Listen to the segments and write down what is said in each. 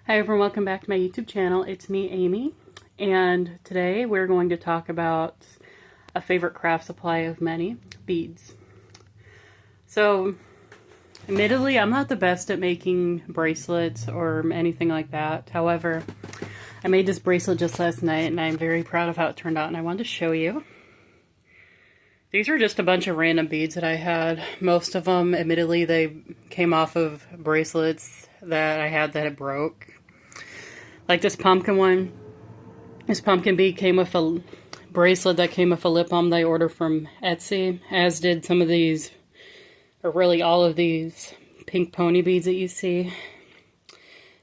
Hi everyone, welcome back to my YouTube channel. It's me, Amy, and today we're going to talk about a favorite craft supply of many, beads. So, admittedly, I'm not the best at making bracelets or anything like that. However, I made this bracelet just last night and I'm very proud of how it turned out and I wanted to show you. These are just a bunch of random beads that I had. Most of them, admittedly, they came off of bracelets that I had that had broke. Like this pumpkin one. This pumpkin bead came with a bracelet that came with a lip balm that I ordered from Etsy. As did some of these, or really all of these pink pony beads that you see.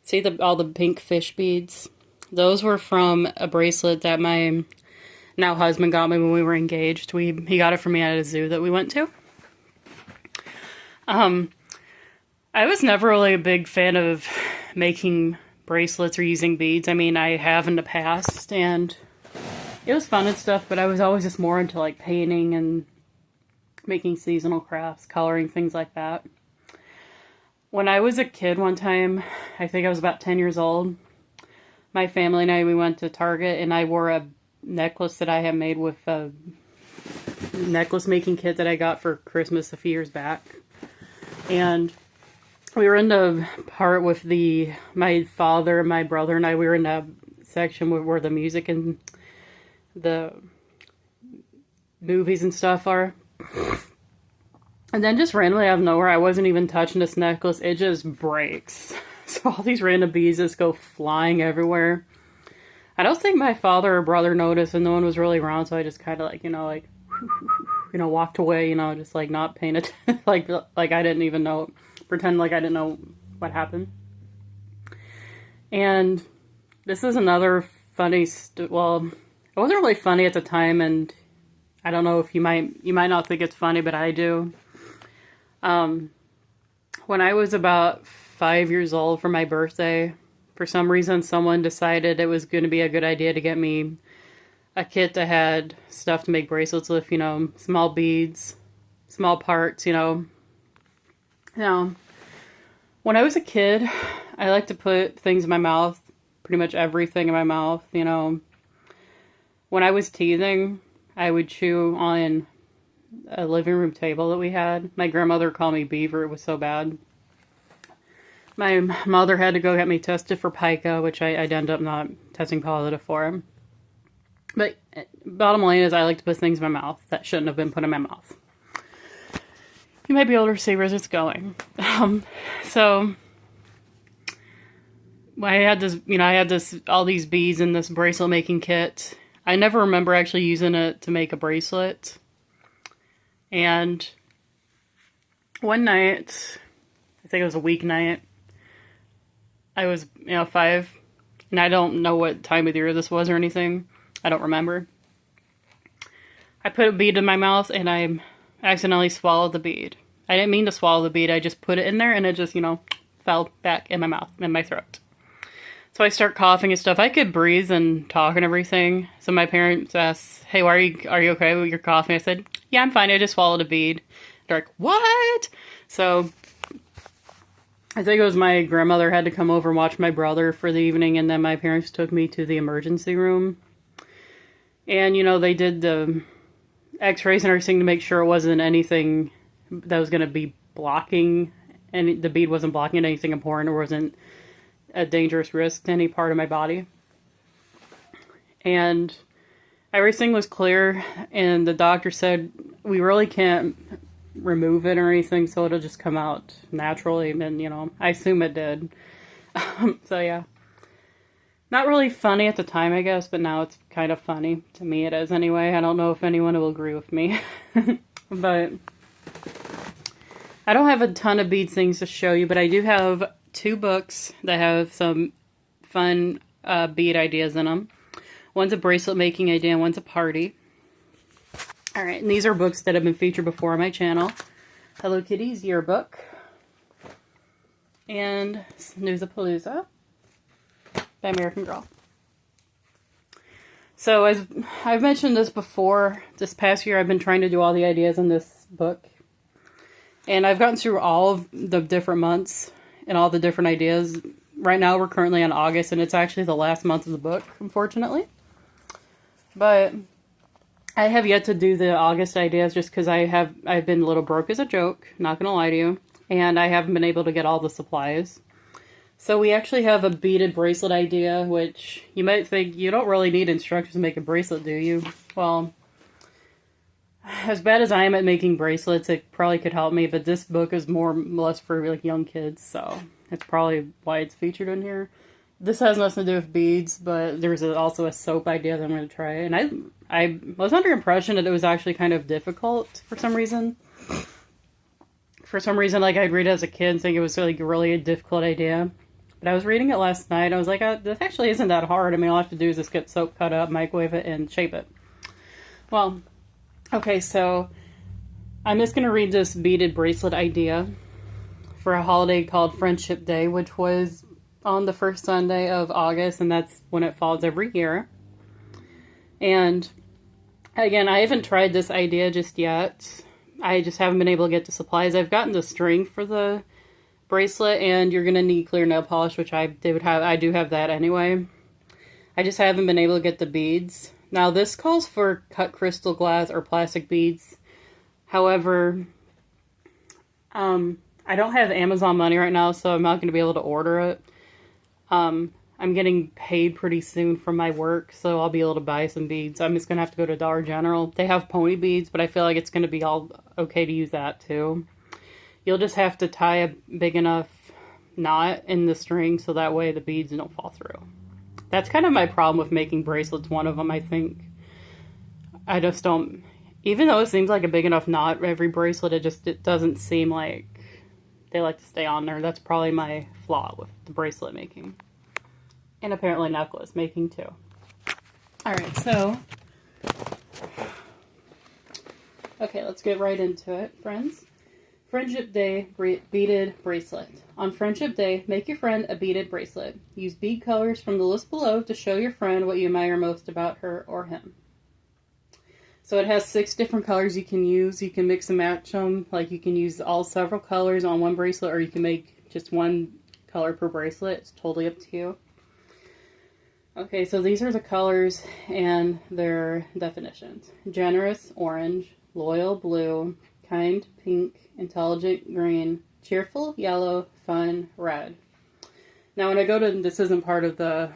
See all the pink fish beads? Those were from a bracelet that my now husband got me when we were engaged. He got it for me at a zoo that we went to. I was never really a big fan of making bracelets or using beads. I mean, I have in the past, and it was fun and stuff, but I was always just more into like painting and making seasonal crafts, coloring, things like that. When I was a kid one time, I think I was about 10 years old, my family and we went to Target, and I wore a necklace that I had made with a necklace making kit that I got for Christmas a few years back. And we were in the part with my father, my brother, and I. We were in a section where the music and the movies and stuff are. And then just randomly out of nowhere, I wasn't even touching this necklace. It just breaks. So all these random beads just go flying everywhere. I don't think my father or brother noticed, and no one was really around, so I just kind of walked away, just like not paying attention, like I didn't even know, pretend like I didn't know what happened. And this is another funny, well, it wasn't really funny at the time, and I don't know if you might not think it's funny, but I do. When I was about 5 years old for my birthday, for some reason someone decided it was going to be a good idea to get me a kit that had stuff to make bracelets with, small beads, small parts, Now, when I was a kid, I liked to put things in my mouth, pretty much everything in my mouth, When I was teething, I would chew on a living room table that we had. My grandmother called me Beaver, it was so bad. My mother had to go get me tested for pica, which I'd end up not testing positive for. But bottom line is I like to put things in my mouth that shouldn't have been put in my mouth. You might be able to see where it's going. So I had this, all these beads in this bracelet making kit. I never remember actually using it to make a bracelet. And one night, I think it was a weeknight, I was, 5, and I don't know what time of the year this was or anything. I don't remember. I put a bead in my mouth and I accidentally swallowed the bead. I didn't mean to swallow the bead. I just put it in there and it just, fell back in my mouth, in my throat. So I start coughing and stuff. I could breathe and talk and everything. So my parents asked, "Hey, are you okay with your coughing?" I said, "Yeah, I'm fine. I just swallowed a bead." They're like, "What?" So I think it was my grandmother had to come over and watch my brother for the evening, and then my parents took me to the emergency room. And, they did the x-rays and everything to make sure it wasn't anything that was going to be blocking, and the bead wasn't blocking anything important or wasn't a dangerous risk to any part of my body. And everything was clear, and the doctor said, we really can't remove it or anything, so it'll just come out naturally, and, I assume it did. So, yeah. Not really funny at the time, I guess, but now it's kind of funny. To me it is anyway. I don't know if anyone will agree with me. But I don't have a ton of bead things to show you, but I do have 2 books that have some fun bead ideas in them. One's a bracelet making idea and one's a party. Alright, and these are books that have been featured before on my channel. Hello Kitty's Yearbook. And Snoozapalooza by American Girl. So as I've mentioned this before, this past year I've been trying to do all the ideas in this book. And I've gotten through all of the different months and all the different ideas right now we're currently on August, and it's actually the last month of the book, unfortunately. But I have yet to do the August ideas just because I've been a little broke as a joke, not gonna lie to you, and I haven't been able to get all the supplies. So we actually have a beaded bracelet idea, which you might think you don't really need instructions to make a bracelet, do you? Well, as bad as I am at making bracelets, it probably could help me, but this book is more or less for like young kids, so that's probably why it's featured in here. This has nothing to do with beads, but there's also a soap idea that I'm going to try. And I was under impression that it was actually kind of difficult for some reason. For some reason, like, I'd read it as a kid and think it was like really a difficult idea. But I was reading it last night, I was like, this actually isn't that hard. I mean, all I have to do is just get soap, cut up, microwave it, and shape it. Well, okay, so I'm just going to read this beaded bracelet idea for a holiday called Friendship Day, which was on the first Sunday of August, and that's when it falls every year. And again, I haven't tried this idea just yet. I just haven't been able to get the supplies. I've gotten the string for the bracelet, and you're gonna need clear nail polish, which I do have that anyway. I just haven't been able to get the beads. Now this calls for cut crystal glass or plastic beads. However, I don't have Amazon money right now, so I'm not going to be able to order it. I'm getting paid pretty soon from my work, so I'll be able to buy some beads. I'm just going to have to go to Dollar General. They have pony beads, but I feel like it's going to be all okay to use that too. You'll just have to tie a big enough knot in the string so that way the beads don't fall through. That's kind of my problem with making bracelets, one of them, I think. I just don't, even though it seems like a big enough knot every bracelet, it doesn't seem like they like to stay on there. That's probably my flaw with the bracelet making. And apparently necklace making too. Alright, so okay, let's get right into it, friends. Friendship Day beaded bracelet. On Friendship Day, make your friend a beaded bracelet. Use bead colors from the list below to show your friend what you admire most about her or him. So it has 6 different colors you can use. You can mix and match them. Like, you can use all several colors on one bracelet, or you can make just one color per bracelet. It's totally up to you. Okay, so these are the colors and their definitions. Generous, orange. Loyal, blue. Kind, pink. Intelligent, green. Cheerful, yellow. Fun, red. Now when I go to, this isn't part of the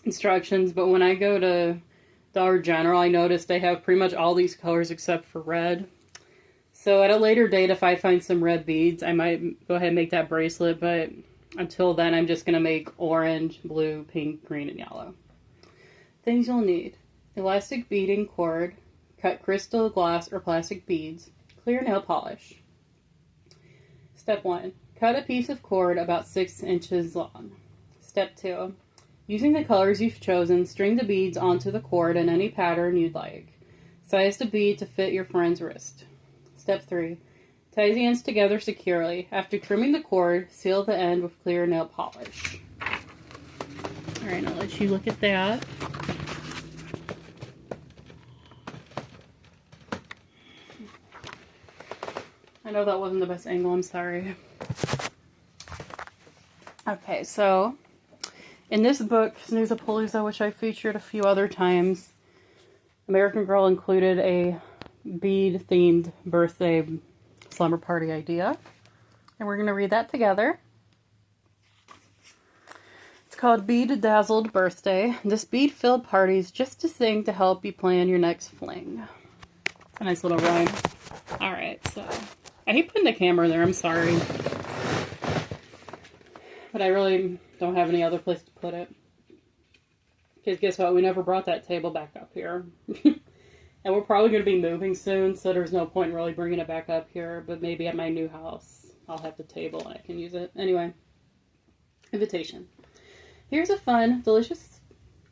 instructions, but when I go to Dollar General, I noticed they have pretty much all these colors except for red. So at a later date, if I find some red beads, I might go ahead and make that bracelet, but until then, I'm just going to make orange, blue, pink, green, and yellow. Things you'll need: elastic beading cord, cut crystal, glass, or plastic beads, clear nail polish. Step 1. Cut a piece of cord about 6 inches long. Step 2. Using the colors you've chosen, string the beads onto the cord in any pattern you'd like. Size the bead to fit your friend's wrist. Step 3. Tie the ends together securely. After trimming the cord, seal the end with clear nail polish. Alright, I'll let you look at that. I know that wasn't the best angle, I'm sorry. Okay, so in this book, Snoozapalooza, which I featured a few other times, American Girl included a bead-themed birthday slumber party idea. And we're going to read that together. It's called Bead Dazzled Birthday. This bead-filled party is just a thing to help you plan your next fling. A nice little rhyme. Alright, so I hate putting the camera there, I'm sorry. But I really don't have any other place to put it. Because guess what? We never brought that table back up here. And we're probably going to be moving soon, so there's no point in really bringing it back up here. But maybe at my new house, I'll have the table and I can use it. Anyway, invitation. Here's a fun, delicious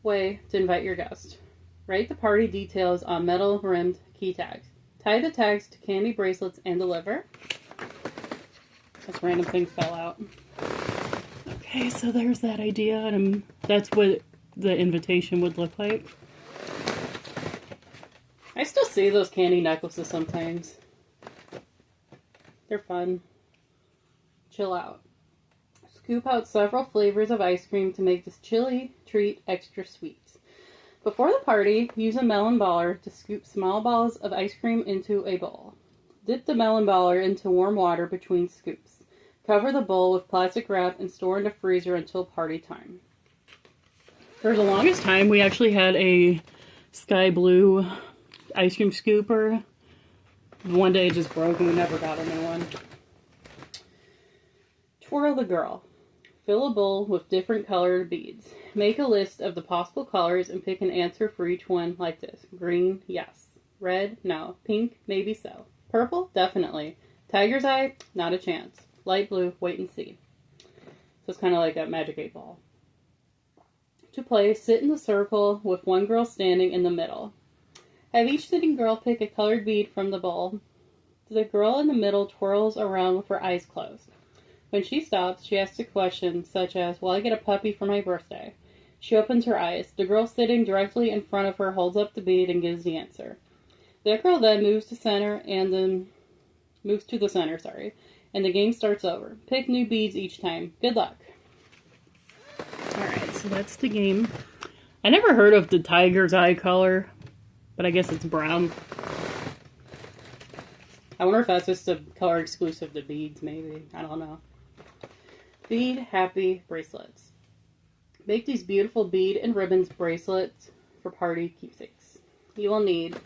way to invite your guest. Write the party details on metal-rimmed key tags. Tie the tags to candy bracelets and deliver. This random thing fell out. Okay, so there's that idea, and that's what the invitation would look like. I still see those candy necklaces sometimes. They're fun. Chill out. Scoop out several flavors of ice cream to make this chilly treat extra sweet. Before the party, use a melon baller to scoop small balls of ice cream into a bowl. Dip the melon baller into warm water between scoops. Cover the bowl with plastic wrap and store in the freezer until party time. For the longest time, we actually had a sky blue ice cream scooper. One day it just broke and we never got a new one. Twirl the girl. Fill a bowl with different colored beads. Make a list of the possible colors and pick an answer for each one like this. Green, yes. Red, no. Pink, maybe so. Purple, definitely. Tiger's eye, not a chance. Light blue, wait and see. So it's kind of like a Magic 8 Ball. To play, sit in the circle with one girl standing in the middle. Have each sitting girl pick a colored bead from the bowl. The girl in the middle twirls around with her eyes closed. When she stops, she asks a question such as, will I get a puppy for my birthday? She opens her eyes. The girl sitting directly in front of her holds up the bead and gives the answer. The girl then moves to the center, and the game starts over. Pick new beads each time. Good luck. Alright, so that's the game. I never heard of the tiger's eye color, but I guess it's brown. I wonder if that's just a color exclusive to beads, maybe. I don't know. Bead Happy Bracelets. Make these beautiful bead and ribbons bracelets for party keepsakes. You will need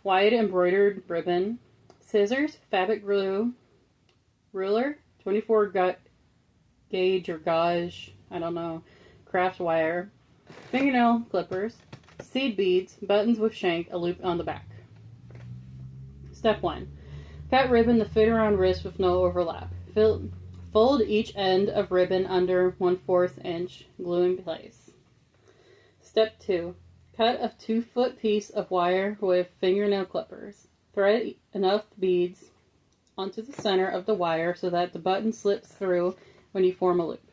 white embroidered ribbon, scissors, fabric glue, ruler, 24 gauge or gauge, I don't know, craft wire, fingernail clippers, seed beads, buttons with shank, a loop on the back. Step 1. Cut ribbon to fit around wrist with no overlap. Fold each end of ribbon under 1/4 inch, glue in place. Step 2. Cut a 2-foot piece of wire with fingernail clippers. Thread enough beads onto the center of the wire so that the button slips through when you form a loop.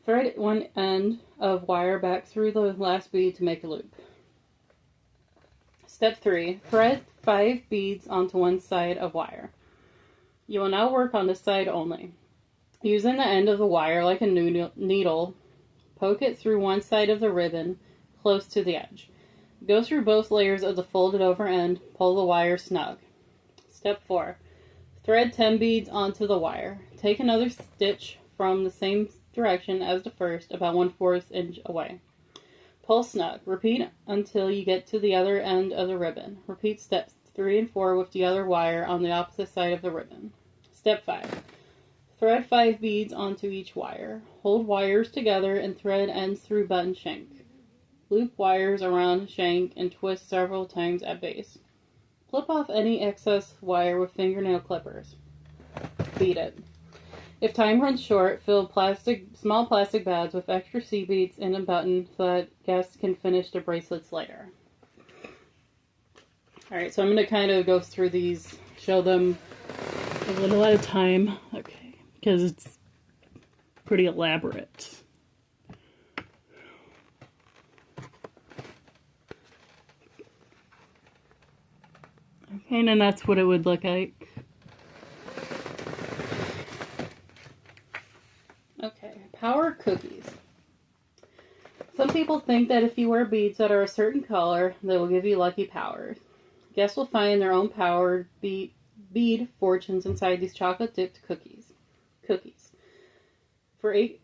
Thread one end of wire back through the last bead to make a loop. Step 3. Thread 5 beads onto one side of wire. You will now work on this side only. Using the end of the wire like a needle, poke it through one side of the ribbon close to the edge. Go through both layers of the folded over end, pull the wire snug. Step 4. Thread 10 beads onto the wire. Take another stitch from the same direction as the first, about 1/4 inch away. Pull snug. Repeat until you get to the other end of the ribbon. Repeat steps 3 and 4 with the other wire on the opposite side of the ribbon. Step 5. Thread 5 beads onto each wire. Hold wires together and thread ends through button shank. Loop wires around shank and twist several times at base. Flip off any excess wire with fingernail clippers. Bead it. If time runs short, fill small plastic bags with extra seed beads in a button so that guests can finish their bracelets later. Alright, so I'm going to kind of go through these, show them a little at a time. Okay, because it's pretty elaborate. Okay, and then that's what it would look like. Okay, power cookies. Some people think that if you wear beads that are a certain color, they will give you lucky powers. Guests will find their own powered bead fortunes inside these chocolate-dipped cookies. For 8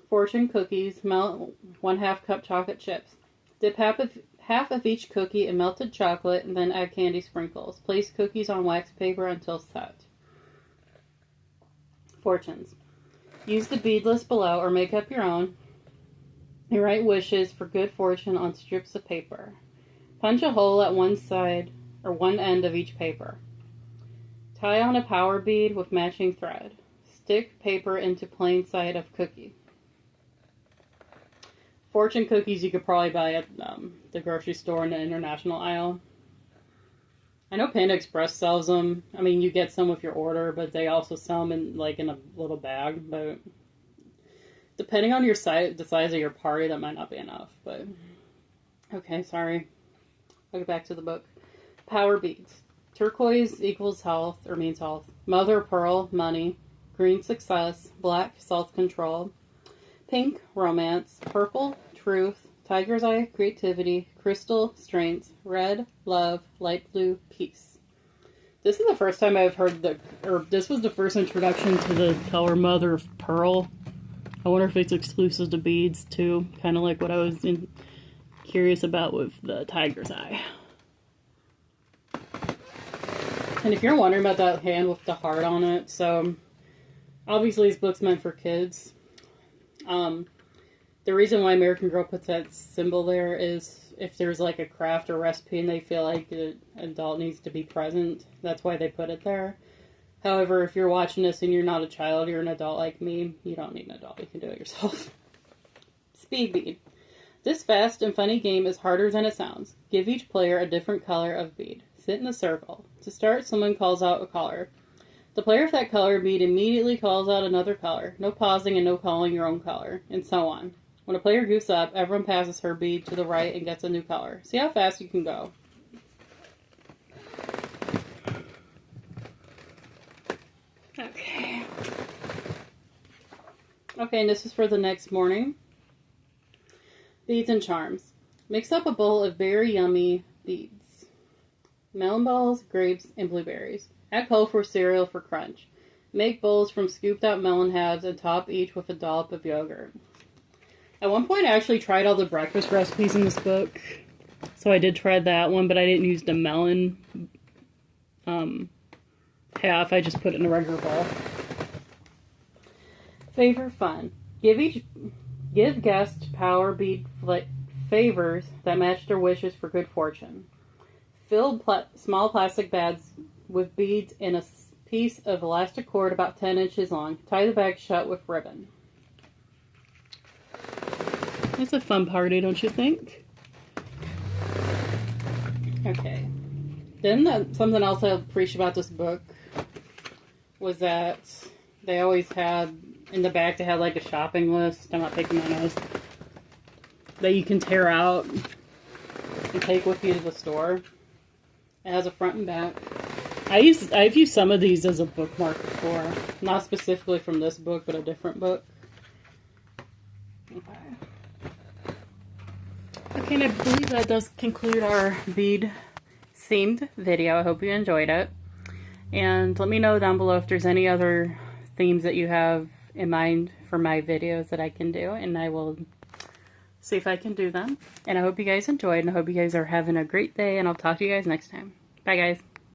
fortune cookies, melt 1/2 cup chocolate chips. Dip half of each cookie in melted chocolate and then add candy sprinkles. Place cookies on wax paper until set. Fortunes. Use the bead list below or make up your own. You write wishes for good fortune on strips of paper. Punch a hole at one side or one end of each paper. Tie on a power bead with matching thread. Stick paper into plain side of cookie. Fortune cookies you could probably buy at the grocery store in the international aisle. I know Panda Express sells them. I mean, you get some with your order, but they also sell them in a little bag. But depending on the size of your party, that might not be enough. But okay, sorry. I'll get back to the book. Power beads. Turquoise equals health or means health. Mother of pearl, money. green, success, black, self-control, pink, romance, purple, truth, tiger's eye, creativity, crystal, strength, red, love, light blue, peace. This is the first time I've heard this was the first introduction to the color mother of pearl. I wonder if it's exclusive to beads too, kind of like what I was curious about with the tiger's eye. And if you're wondering about that hand with the heart on it, so obviously this book's meant for kids. The reason why American Girl puts that symbol there is if there's like a craft or recipe and they feel like the adult needs to be present, that's why they put it there. However, if you're watching this and you're not a child, you're an adult like me, you don't need an adult, you can do it yourself. Speed bead. This fast and funny game is harder than it sounds. Give each player a different color of bead. Sit in a circle. To start, someone calls out a color. The player of that color bead immediately calls out another color. No pausing and no calling your own color, and so on. When a player goofs up, everyone passes her bead to the right and gets a new color. See how fast you can go. Okay. Okay, and this is for the next morning. Beads and charms. Mix up a bowl of very yummy beads. Melon balls, grapes, and blueberries. Add colorful cereal for crunch. Make bowls from scooped out melon halves and top each with a dollop of yogurt. At one point I actually tried all the breakfast recipes in this book. So I did try that one, but I didn't use the melon half. I just put it in a regular bowl. Favor fun. Give guests power bead favors that match their wishes for good fortune. Fill small plastic bags with beads in a piece of elastic cord about 10 inches long. Tie the bag shut with ribbon. It's a fun party, don't you think? Okay. Then something else I appreciate about this book was that they always had, in the back they had like a shopping list, I'm not taking my nose, that you can tear out and take with you to the store. It has a front and back. I've used some of these as a bookmark before. Not specifically from this book, but a different book. Okay. Okay, and I believe that does conclude our bead themed video. I hope you enjoyed it. And let me know down below if there's any other themes that you have in mind for my videos that I can do, and I will see if I can do them. And I hope you guys enjoyed, and I hope you guys are having a great day, and I'll talk to you guys next time. Bye, guys.